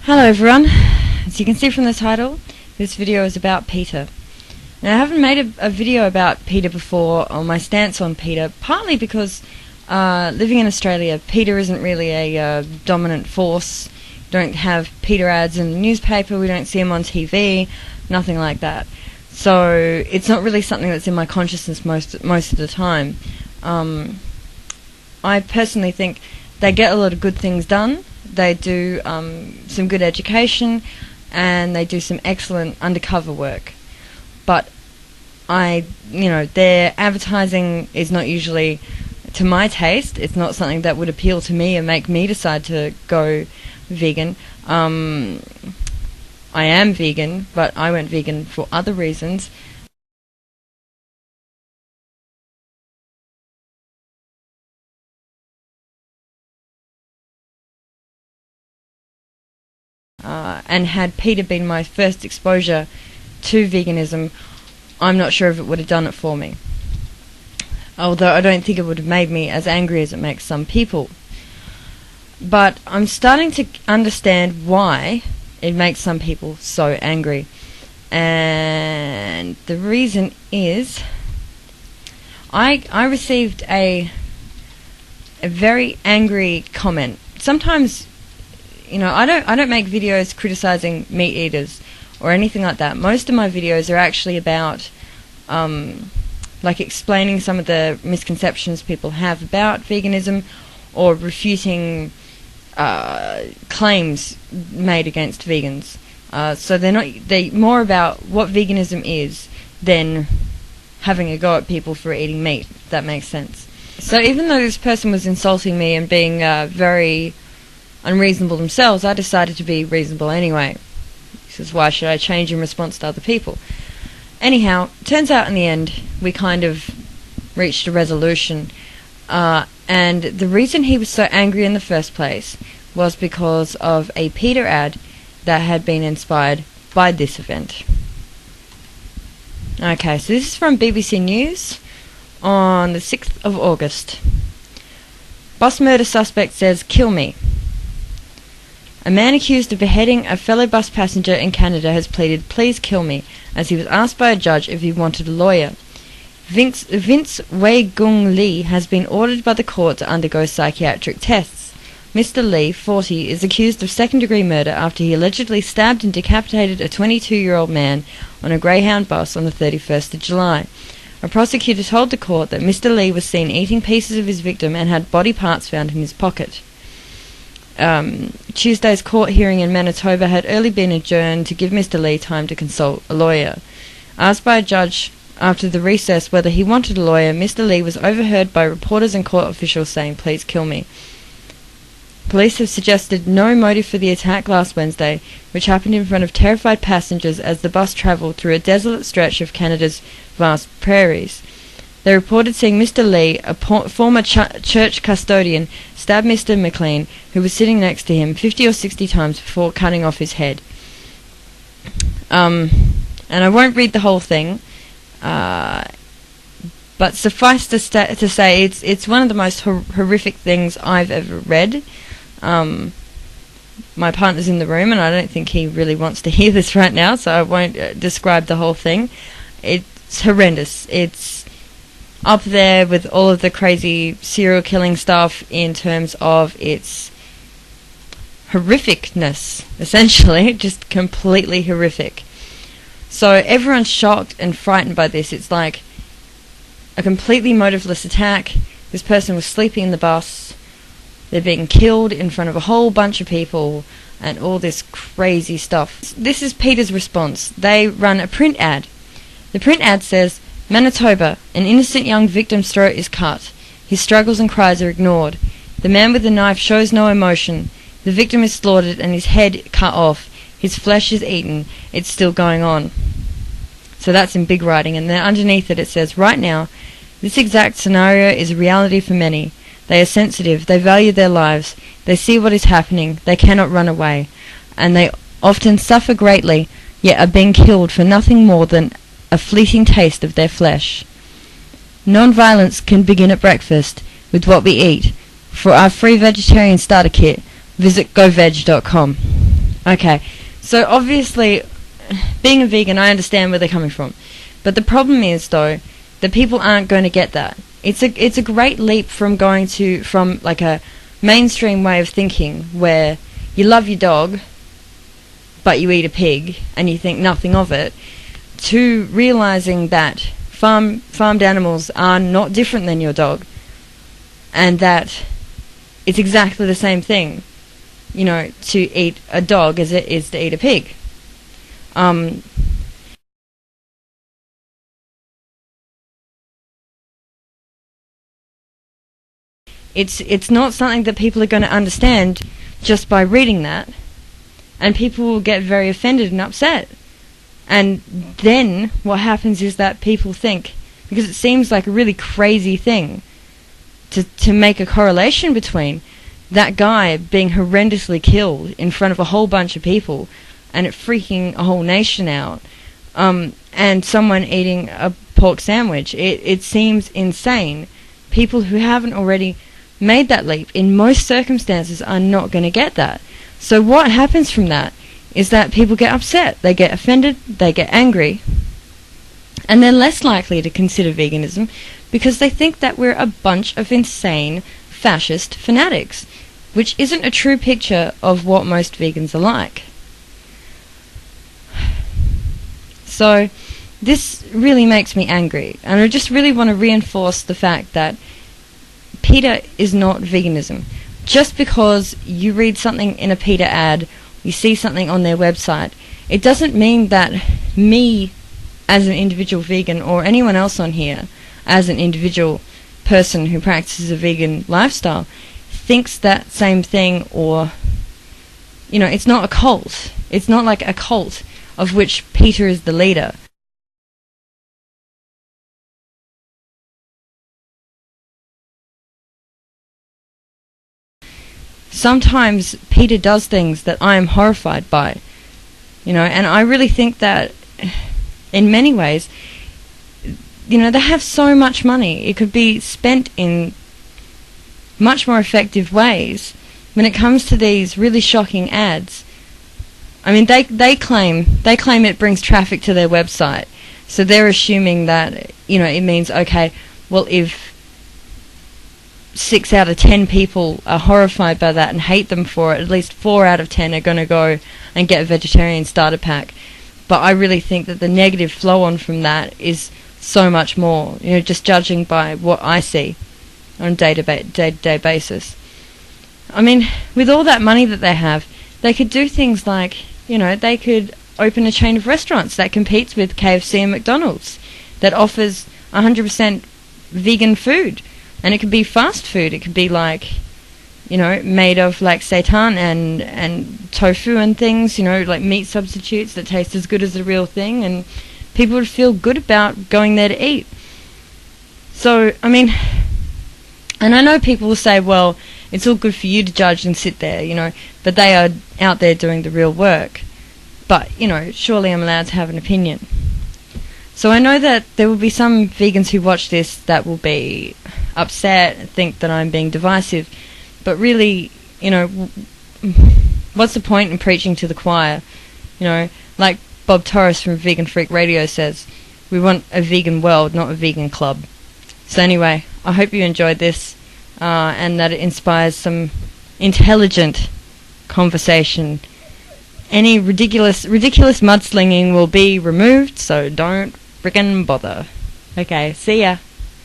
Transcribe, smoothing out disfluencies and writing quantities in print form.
Hello everyone, as you can see from the title, this video is about PeTA. Now I haven't made a video about PeTA before, or my stance on PeTA, partly because living in Australia, PeTA isn't really a dominant force. We don't have PeTA ads in the newspaper, we don't see them on TV, nothing like that. So it's not really something that's in my consciousness most of the time. I personally think they get a lot of good things done. They do some good education, and they do some excellent undercover work. But their advertising is not usually to my taste. It's not something that would appeal to me and make me decide to go vegan. I am vegan, but I went vegan for other reasons. And had PeTA been my first exposure to veganism, I'm not sure if it would have done it for me. Although I don't think it would have made me as angry as it makes some people. But I'm starting to understand why it makes some people so angry. And the reason is, I received a very angry comment. Sometimes, I don't make videos criticizing meat eaters or anything like that. Most of my videos are actually about explaining some of the misconceptions people have about veganism, or refuting claims made against vegans. So they're more about what veganism is than having a go at people for eating meat, if that makes sense. So even though this person was insulting me and being very unreasonable themselves, I decided to be reasonable anyway. This is why should I change in response to other people? Anyhow, turns out in the end we kind of reached a resolution, and the reason he was so angry in the first place was because of a PeTA ad that had been inspired by this event. Okay, so this is from BBC News on the 6th of August. Bus murder suspect says, "Kill me." A man accused of beheading a fellow bus passenger in Canada has pleaded, "Please kill me," as he was asked by a judge if he wanted a lawyer. Vince Wei-Gung Lee has been ordered by the court to undergo psychiatric tests. Mr. Lee, 40, is accused of second-degree murder after he allegedly stabbed and decapitated a 22-year-old man on a Greyhound bus on the 31st of July. A prosecutor told the court that Mr. Lee was seen eating pieces of his victim and had body parts found in his pocket. Tuesday's court hearing in Manitoba had early been adjourned to give Mr. Lee time to consult a lawyer. Asked by a judge after the recess whether he wanted a lawyer, Mr. Lee was overheard by reporters and court officials saying, "Please kill me." Police have suggested no motive for the attack last Wednesday, which happened in front of terrified passengers as the bus travelled through a desolate stretch of Canada's vast prairies. They reported seeing Mr. Lee, a former church custodian, stab Mr. McLean, who was sitting next to him, 50 or 60 times before cutting off his head. And I won't read the whole thing, but suffice to say it's one of the most horrific things I've ever read. My partner's in the room, and I don't think he really wants to hear this right now, so I won't describe the whole thing. It's horrendous. It's up there with all of the crazy serial killing stuff in terms of its horrificness, essentially, just completely horrific. So everyone's shocked and frightened by this. It's like a completely motiveless attack. This person was sleeping in the bus. They're being killed in front of a whole bunch of people and all this crazy stuff. This is PETA's response. They run a print ad. The print ad says, "Manitoba, an innocent young victim's throat is cut. His struggles and cries are ignored. The man with the knife shows no emotion. The victim is slaughtered and his head cut off. His flesh is eaten. It's still going on." So that's in big writing, and then underneath it says, "Right now, this exact scenario is a reality for many. They are sensitive, they value their lives, they see what is happening, they cannot run away, and they often suffer greatly, yet are being killed for nothing more than a fleeting taste of their flesh. Non-violence can begin at breakfast with what we eat. For our free vegetarian starter kit, visit goveg.com. Okay, so obviously, being a vegan, I understand where they're coming from. But the problem is, though, that people aren't going to get that. It's a great leap from from like a mainstream way of thinking where you love your dog, but you eat a pig and you think nothing of it, to realizing that farmed animals are not different than your dog, and that it's exactly the same thing, to eat a dog as it is to eat a pig. It's not something that people are going to understand just by reading that, and people will get very offended and upset. And then what happens is that people think, because it seems like a really crazy thing to make a correlation between that guy being horrendously killed in front of a whole bunch of people and it freaking a whole nation out, and someone eating a pork sandwich. It seems insane. People who haven't already made that leap in most circumstances are not going to get that. So what happens from that is that people get upset, they get offended, they get angry, and they're less likely to consider veganism because they think that we're a bunch of insane fascist fanatics, which isn't a true picture of what most vegans are like. So this really makes me angry, and I just really want to reinforce the fact that PeTA is not veganism. Just because you read something in a PeTA ad, you see something on their website, it doesn't mean that me as an individual vegan, or anyone else on here as an individual person who practices a vegan lifestyle, thinks that same thing. Or it's not a cult. It's not like a cult of which PeTA is the leader. Sometimes PeTA does things that I am horrified by, and I really think that in many ways, they have so much money. It could be spent in much more effective ways when it comes to these really shocking ads. I mean, they claim it brings traffic to their website, so they're assuming that it means, okay, well, if 6 out of 10 people are horrified by that and hate them for it, at least 4 out of 10 are going to go and get a vegetarian starter pack. But I really think that the negative flow on from that is so much more, just judging by what I see on a day-to-day basis. I mean, with all that money that they have, they could do things like, they could open a chain of restaurants that competes with KFC and McDonald's, that offers 100% vegan food. And it could be fast food. It could be like, made of like seitan and tofu and things, like meat substitutes that taste as good as the real thing, and people would feel good about going there to eat. So, I mean, and I know people will say, well, it's all good for you to judge and sit there, but they are out there doing the real work. But, surely I'm allowed to have an opinion. So I know that there will be some vegans who watch this that will be upset and think that I'm being divisive, but really, what's the point in preaching to the choir? Like Bob Torres from Vegan Freak Radio says, we want a vegan world, not a vegan club. So anyway, I hope you enjoyed this, and that it inspires some intelligent conversation. Any ridiculous mudslinging will be removed, so don't frickin' bother. Okay, see ya.